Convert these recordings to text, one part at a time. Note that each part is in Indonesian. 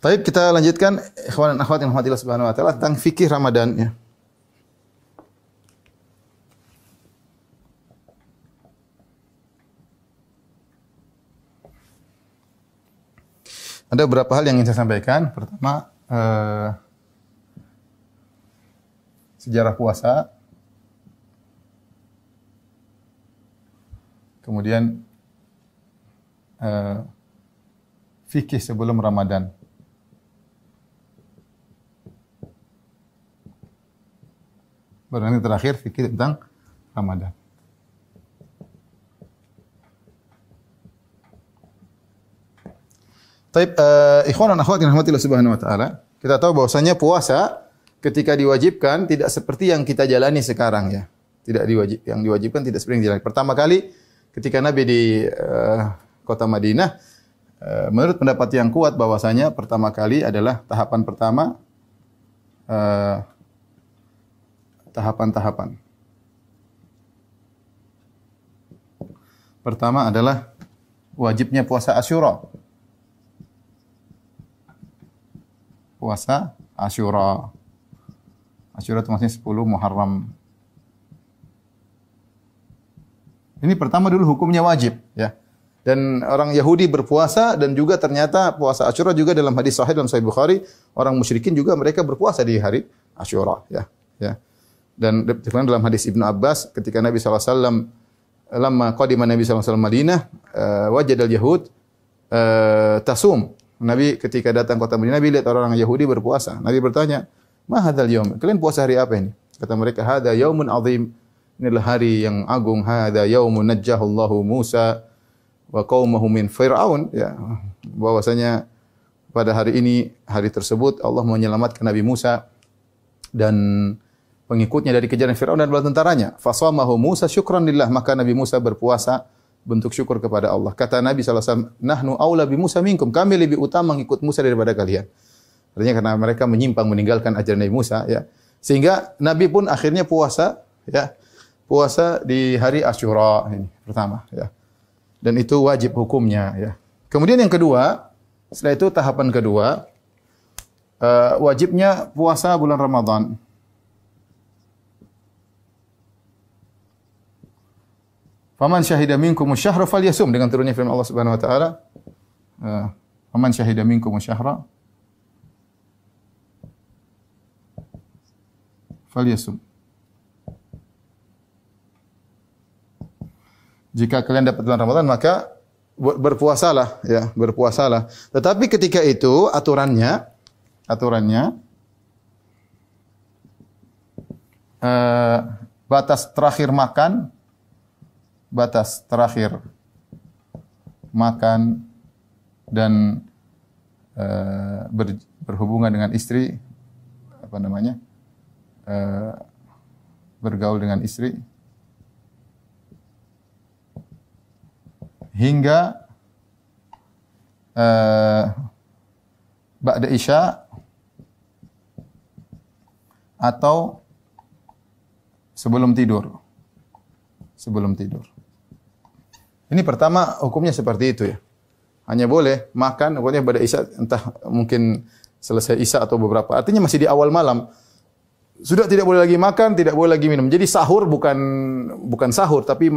Baik, kita lanjutkan ikhwan dan akhwat yang rahmatillah subhanahu wa taala tentang fikih Ramadan ya. Ada beberapa hal yang ingin saya sampaikan. Pertama, sejarah puasa. Kemudian fikih sebelum Ramadan. Baru nanti terakhir fikih tentang Ramadan. Taib, ikhwan dan akhwat yang rahmatillah subhanahu wa ta'ala, kita tahu bahwasanya puasa ketika diwajibkan tidak seperti yang kita jalani sekarang ya. Yang diwajibkan tidak seperti yang dijalani. Pertama kali ketika Nabi di kota Madinah, menurut pendapat yang kuat bahwasanya pertama kali adalah tahapan-tahapan. Pertama adalah wajibnya puasa Asyura. Puasa Asyura. Asyura itu maksudnya 10 Muharram. Ini pertama dulu hukumnya wajib ya. Dan orang Yahudi berpuasa dan juga ternyata puasa Asyura juga dalam hadis sahih dalam Sahih Bukhari, orang musyrikin juga mereka berpuasa di hari Asyura ya. Dan dalam hadis Ibnu Abbas ketika Nabi SAW lama qadima Nabi SAW Madinah wajadal Yahud tasum. Nabi ketika datang kota Madinah, Nabi lihat orang Yahudi berpuasa. Nabi bertanya, "Ma hadzal yaum? Kalian puasa hari apa ini?" Kata mereka, "Hadza yaumun azim." Inilah hari yang agung. "Hadza yaumun najjahallahu Musa wa qaumahu min Fir'aun." Ya, bahwasanya pada hari ini, hari tersebut Allah menyelamatkan Nabi Musa dan pengikutnya dari kejaran Fir'aun dan bala tentaranya. Fasamahu Musa syukran lillah, maka Nabi Musa berpuasa bentuk syukur kepada Allah. Kata Nabi SAW, "Nahnu aula bi Musa minkum." Kami lebih utama mengikut Musa daripada kalian. Artinya karena mereka menyimpang meninggalkan ajaran Nabi Musa ya. Sehingga Nabi pun akhirnya puasa ya. Puasa di hari Asyura ini pertama ya. Dan itu wajib hukumnya ya. Kemudian yang kedua, setelah itu tahapan kedua wajibnya puasa bulan Ramadan. Faman syahida minkum asy-syahra falyasum, dengan turunnya firman Allah Subhanahu wa taala. Faman syahida minkum asy-syahra falyasum. Jika kalian dapat bulan Ramadan maka berpuasalah ya, berpuasalah. Tetapi ketika itu aturannya batas terakhir makan dan berhubungan dengan istri, bergaul dengan istri hingga ba'da isya atau sebelum tidur. Ini pertama hukumnya seperti itu ya. Hanya boleh makan pokoknya pada isya, entah mungkin selesai isya atau beberapa. Artinya masih di awal malam. Sudah tidak boleh lagi makan, tidak boleh lagi minum. Jadi sahur bukan sahur, tapi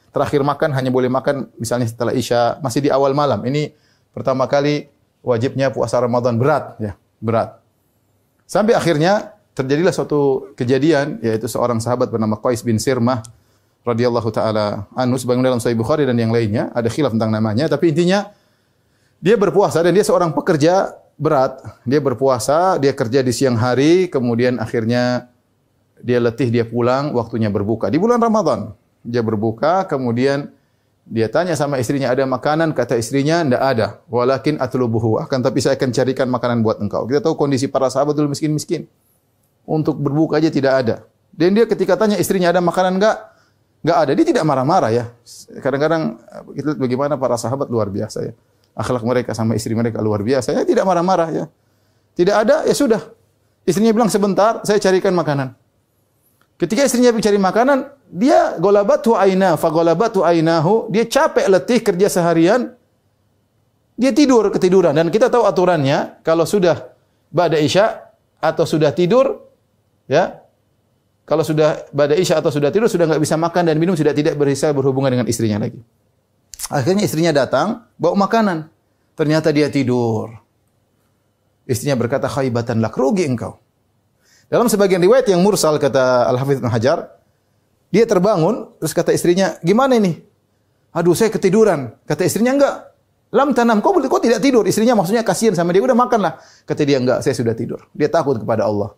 terakhir makan hanya boleh makan misalnya setelah isya, masih di awal malam. Ini pertama kali wajibnya puasa Ramadan berat. Sampai akhirnya terjadilah suatu kejadian, yaitu seorang sahabat bernama Qais bin Sirmah radhiyallahu taala anhu, sebagaimana dalam Sahih Bukhari dan yang lainnya, ada khilaf tentang namanya, tapi intinya dia berpuasa dan dia seorang pekerja berat. Dia berpuasa, dia kerja di siang hari, kemudian akhirnya dia letih, dia pulang, waktunya berbuka. Di bulan Ramadan, dia berbuka, kemudian dia tanya sama istrinya, ada makanan? Kata istrinya, tidak ada. Walakin atlubuhu, akan tapi saya akan carikan makanan buat engkau. Kita tahu kondisi para sahabat dulu miskin-miskin. Untuk berbuka aja tidak ada. Dan dia ketika tanya istrinya, ada makanan enggak? Enggak ada. Dia tidak marah-marah ya. Kadang-kadang kita lihat bagaimana para sahabat luar biasa ya. Akhlak mereka sama istri mereka luar biasa ya. Tidak marah-marah ya. Tidak ada, ya sudah. Istrinya bilang sebentar, saya carikan makanan. Ketika istrinya cari makanan, dia golabatu ainahu, dia capek letih kerja seharian. Dia tidur, ketiduran. Dan kita tahu aturannya, kalau sudah ba'da isya atau sudah tidur, ya, kalau sudah ba'da isya atau sudah tidur, sudah nggak bisa makan dan minum, sudah tidak bisa berhubungan dengan istrinya lagi. Akhirnya istrinya datang, bawa makanan. Ternyata dia tidur. Istrinya berkata, khaibatan lak, rugi engkau. Dalam sebagian riwayat yang mursal, kata Al-Hafidz Ibnu Hajar, dia terbangun, terus kata istrinya, gimana ini? Aduh, saya ketiduran. Kata istrinya, enggak. Lam tanam, kau tidak tidur. Istrinya maksudnya kasihan sama dia, udah makanlah. Kata dia, enggak, saya sudah tidur. Dia takut kepada Allah.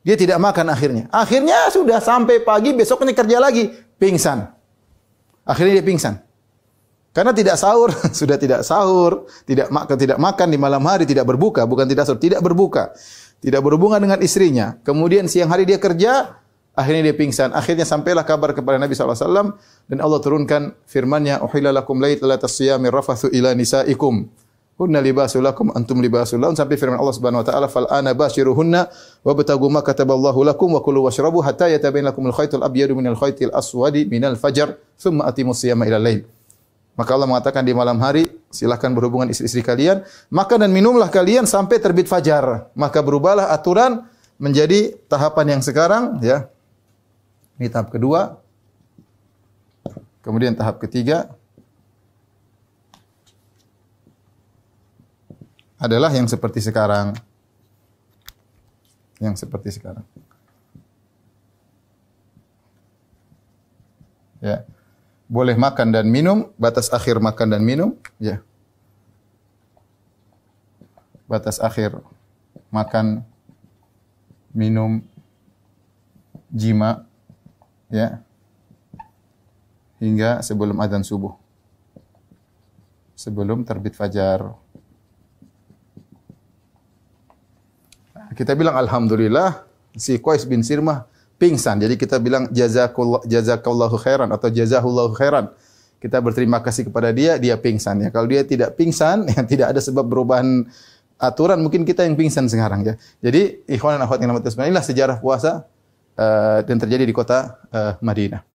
Dia tidak makan akhirnya. Akhirnya sudah sampai pagi, besoknya kerja lagi. Pingsan. Akhirnya dia pingsan. Karena tidak sahur, sudah tidak sahur, tidak makan di malam hari, tidak berbuka, bukan tidak sahur, tidak berbuka. Tidak berhubungan dengan istrinya. Kemudian siang hari dia kerja, akhirnya dia pingsan. Akhirnya sampailah kabar kepada Nabi SAW dan Allah turunkan firman-Nya, "Uhilla lakum lailatas siyami rafathu ila nisaikum. Hunna libasul lakum antum libasul lahun." Sampai firman Allah Subhanahu wa taala, "Fal ana bashiruhunna wabtagu ma kataballahu lakum wa kulu washrabu hatta yatabayyana lakumul khaytul abyadu minal khaytil aswadi minal fajr, tsumma atimus siyama ila lail." Maka Allah mengatakan di malam hari, silakan berhubungan istri-istri kalian, makan dan minumlah kalian sampai terbit fajar. Maka berubahlah aturan menjadi tahapan yang sekarang, ya. Ini tahap kedua. Kemudian tahap ketiga adalah yang seperti sekarang. Yang seperti sekarang. Ya. Boleh makan dan minum, batas akhir makan dan minum, ya. Batas akhir makan, minum, jima, ya. Hingga sebelum adzan subuh. Sebelum terbit fajar. Kita bilang alhamdulillah si Qais bin Sirmah pingsan. Jadi kita bilang jazakallahu khairan atau jazahullahu khairan. Kita berterima kasih kepada dia, dia pingsan ya. Kalau dia tidak pingsan, ya, tidak ada sebab perubahan aturan, mungkin kita yang pingsan sekarang ya. Jadi ikhwan dan akhwat yang dirahmati Allah, inilah sejarah puasa dan terjadi di kota Madinah.